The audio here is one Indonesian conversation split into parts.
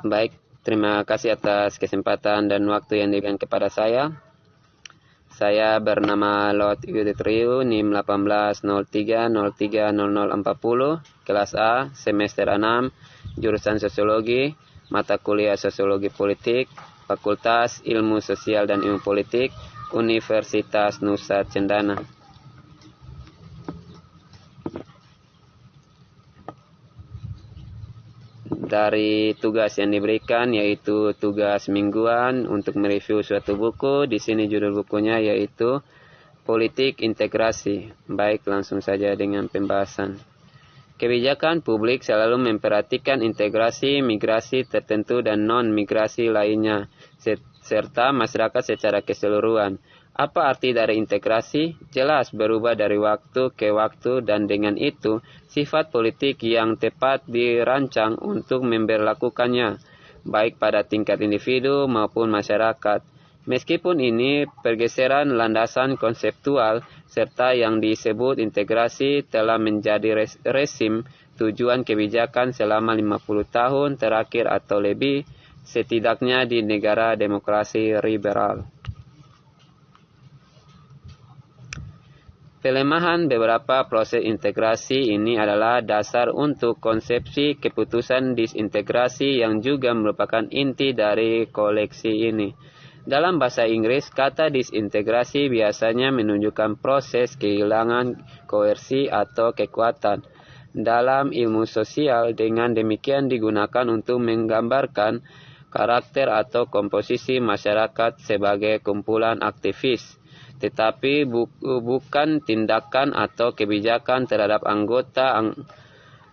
Baik, terima kasih atas kesempatan dan waktu yang diberikan kepada saya. Saya bernama Lot Yuditriu, NIM 1803030040, kelas A, semester 6, jurusan Sosiologi, mata kuliah Sosiologi Politik, Fakultas Ilmu Sosial dan Ilmu Politik, Universitas Nusa Cendana. Dari tugas yang diberikan yaitu tugas mingguan untuk mereview suatu buku. Di sini judul bukunya yaitu Politik Integrasi. Baik, langsung saja dengan pembahasan. Kebijakan publik selalu memperhatikan integrasi migrasi tertentu dan non-migrasi lainnya, serta masyarakat secara keseluruhan. Apa arti dari integrasi? Jelas berubah dari waktu ke waktu, dan dengan itu sifat politik yang tepat dirancang untuk memberlakukannya, baik pada tingkat individu maupun masyarakat. Meskipun ini pergeseran landasan konseptual serta yang disebut integrasi telah menjadi rezim tujuan kebijakan selama 50 tahun terakhir atau lebih, setidaknya di negara demokrasi liberal. Pelemahan beberapa proses integrasi ini adalah dasar untuk konsepsi keputusan disintegrasi yang juga merupakan inti dari koleksi ini. Dalam bahasa Inggris, kata disintegrasi biasanya menunjukkan proses kehilangan koersi atau kekuatan. Dalam ilmu sosial, dengan demikian digunakan untuk menggambarkan karakter atau komposisi masyarakat sebagai kumpulan aktivis, tetapi bukan tindakan atau kebijakan terhadap anggota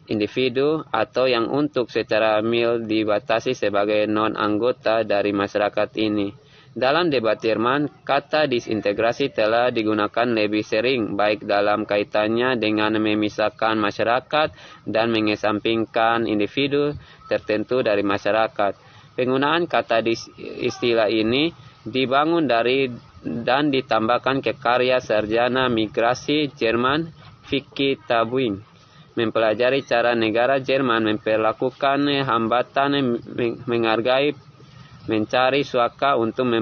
individu atau yang untuk secara mil dibatasi sebagai non-anggota dari masyarakat ini. Dalam debat Jerman, kata disintegrasi telah digunakan lebih sering, baik dalam kaitannya dengan memisahkan masyarakat dan mengesampingkan individu tertentu dari masyarakat. Penggunaan kata istilah ini dibangun dari dan ditambahkan ke karya sarjana migrasi Jerman Vicky Tabuing, mempelajari cara negara Jerman memperlakukan hambatan, menghargai, mencari suaka untuk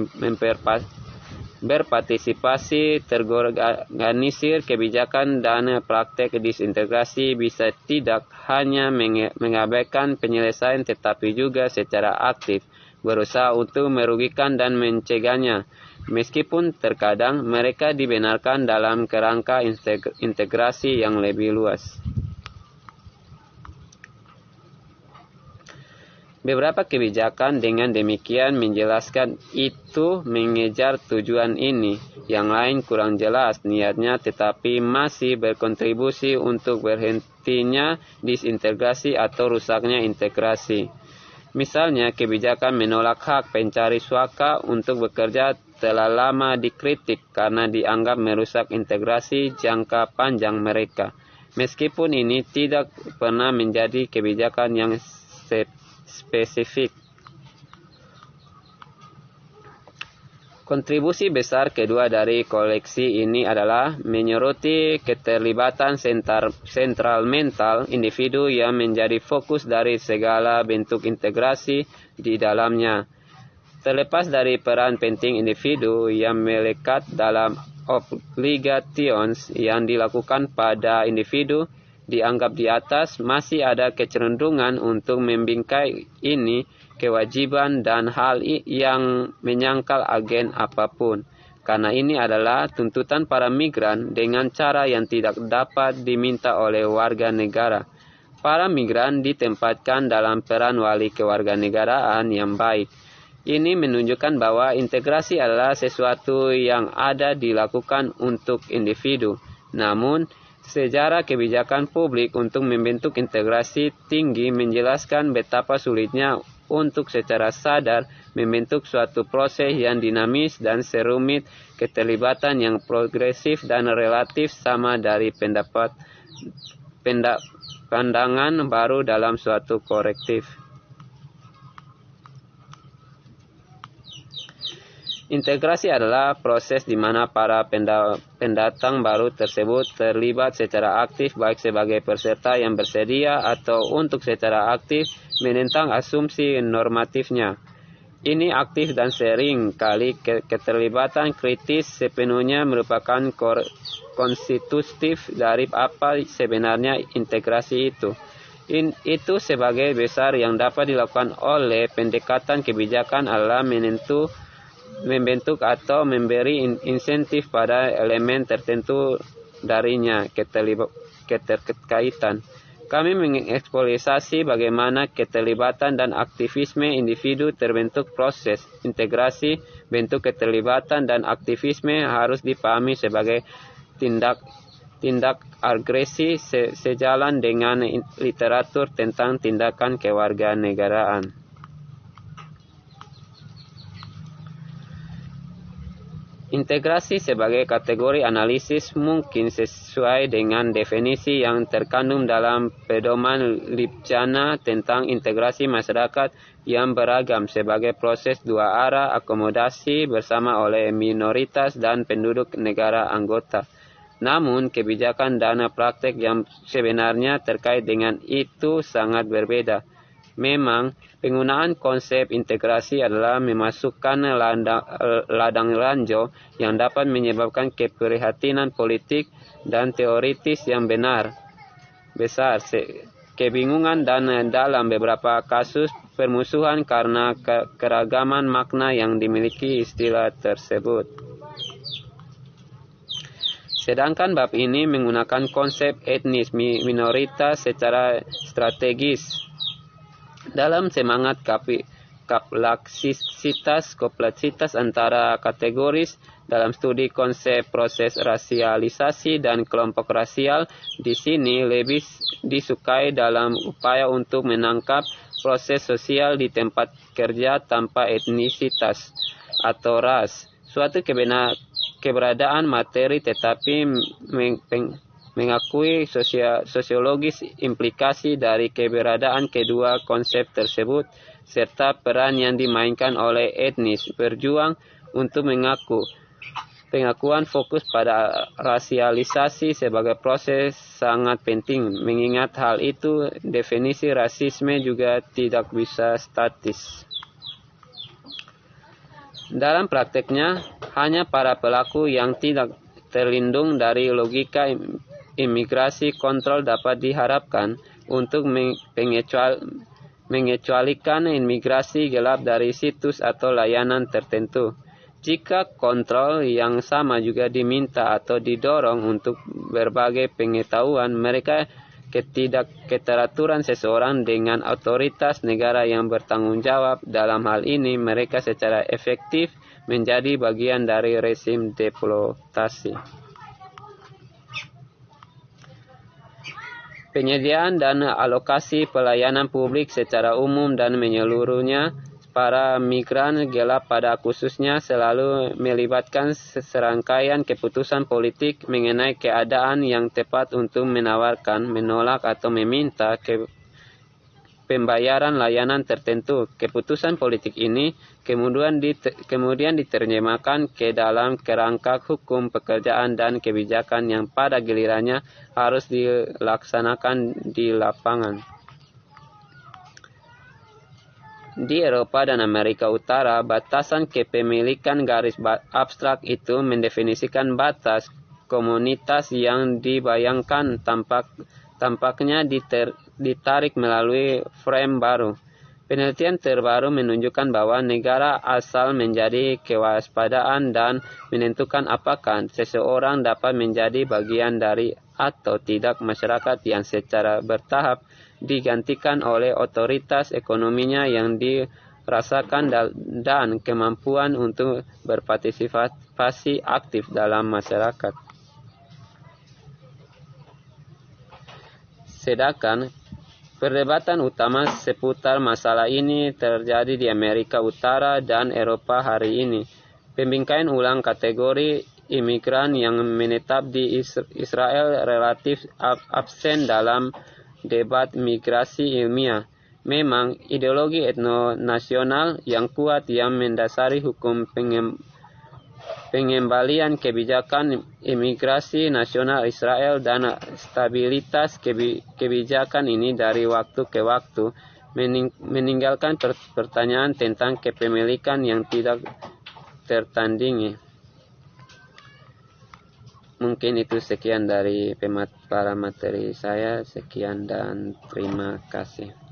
berpartisipasi, terorganisir kebijakan dan praktek disintegrasi bisa tidak hanya mengabaikan penyelesaian tetapi juga secara aktif berusaha untuk merugikan dan mencegahnya. Meskipun terkadang mereka dibenarkan dalam kerangka integrasi yang lebih luas. Beberapa kebijakan dengan demikian menjelaskan itu mengejar tujuan ini. Yang lain kurang jelas niatnya tetapi masih berkontribusi untuk berhentinya disintegrasi atau rusaknya integrasi. Misalnya, kebijakan menolak hak pencari suaka untuk bekerja telah lama dikritik karena dianggap merusak integrasi jangka panjang mereka. Meskipun ini tidak pernah menjadi kebijakan yang spesifik. Kontribusi besar kedua dari koleksi ini adalah menyoroti keterlibatan sentral mental individu yang menjadi fokus dari segala bentuk integrasi di dalamnya. Terlepas dari peran penting individu yang melekat dalam obligations yang dilakukan pada individu dianggap di atas, masih ada kecenderungan untuk membingkai ini kewajiban dan hal yang menyangkal agen apapun. Karena ini adalah tuntutan para migran dengan cara yang tidak dapat diminta oleh warga negara. Para migran ditempatkan dalam peran wali kewarganegaraan yang baik. Ini menunjukkan bahwa integrasi adalah sesuatu yang ada dilakukan untuk individu. Namun, sejarah kebijakan publik untuk membentuk integrasi tinggi menjelaskan betapa sulitnya untuk secara sadar membentuk suatu proses yang dinamis dan serumit, keterlibatan yang progresif dan relatif sama dari pandangan baru dalam suatu korektif. Integrasi adalah proses di mana para pendatang baru tersebut terlibat secara aktif baik sebagai peserta yang bersedia atau untuk secara aktif menentang asumsi normatifnya. Ini aktif dan sering kali keterlibatan kritis sepenuhnya merupakan konstitutif dari apa sebenarnya integrasi itu. Itu sebagai besar yang dapat dilakukan oleh pendekatan kebijakan adalah membentuk atau memberi insentif pada elemen tertentu darinya keterkaitan. Kami mengeksplorasi bagaimana keterlibatan dan aktivisme individu terbentuk proses integrasi. Bentuk keterlibatan dan aktivisme harus dipahami sebagai tindak agresi sejalan dengan literatur tentang tindakan kewarganegaraan. Integrasi sebagai kategori analisis mungkin sesuai dengan definisi yang terkandung dalam pedoman Lipjana tentang integrasi masyarakat yang beragam sebagai proses dua arah akomodasi bersama oleh minoritas dan penduduk negara anggota. Namun, kebijakan dan praktek yang sebenarnya terkait dengan itu sangat berbeda. Memang, penggunaan konsep integrasi adalah memasukkan ladang ranjau yang dapat menyebabkan keprihatinan politik dan teoritis yang besar, kebingungan dan dalam beberapa kasus permusuhan karena keragaman makna yang dimiliki istilah tersebut. Sedangkan bab ini menggunakan konsep etnis minoritas secara strategis. Dalam semangat kompleksitas antara kategoris dalam studi konsep proses rasialisasi dan kelompok rasial, di sini lebih disukai dalam upaya untuk menangkap proses sosial di tempat kerja tanpa etnisitas atau ras. Suatu keberadaan materi tetapi mengakui sosiologis implikasi dari keberadaan kedua konsep tersebut serta peran yang dimainkan oleh etnis berjuang untuk pengakuan fokus pada rasialisasi sebagai proses sangat penting. Mengingat hal itu, definisi rasisme juga tidak bisa statis. Dalam prakteknya, hanya para pelaku yang tidak terlindung dari logika imigrasi kontrol dapat diharapkan untuk mengecualikan imigrasi gelap dari situs atau layanan tertentu. Jika kontrol yang sama juga diminta atau didorong untuk berbagai pengetahuan mereka ketidakteraturan seseorang dengan otoritas negara yang bertanggung jawab dalam hal ini mereka secara efektif menjadi bagian dari rezim deportasi. Penyediaan dan alokasi pelayanan publik secara umum dan menyeluruhnya para migran gelap pada khususnya selalu melibatkan serangkaian keputusan politik mengenai keadaan yang tepat untuk menawarkan, menolak atau meminta pembayaran layanan tertentu. Keputusan politik ini kemudian diterjemahkan ke dalam kerangka hukum pekerjaan dan kebijakan yang pada gilirannya harus dilaksanakan di lapangan. Di Eropa dan Amerika Utara, batasan kepemilikan garis abstrak itu mendefinisikan batas komunitas yang dibayangkan tampaknya ditarik melalui frame baru. Penelitian terbaru menunjukkan bahwa negara asal menjadi kewaspadaan dan menentukan apakah seseorang dapat menjadi bagian dari atau tidak masyarakat yang secara bertahap digantikan oleh otoritas ekonominya yang dirasakan dan kemampuan untuk berpartisipasi aktif dalam masyarakat. Sedangkan perdebatan utama seputar masalah ini terjadi di Amerika Utara dan Eropa hari ini. Pembingkaian ulang kategori imigran yang menetap di Israel relatif absen dalam debat migrasi ilmiah. Memang ideologi etnonasional yang kuat yang mendasari hukum pengembalian kebijakan imigrasi nasional Israel dan stabilitas kebijakan ini dari waktu ke waktu, meninggalkan pertanyaan tentang kepemilikan yang tidak tertandingi. Mungkin itu sekian dari para materi saya. Sekian dan terima kasih.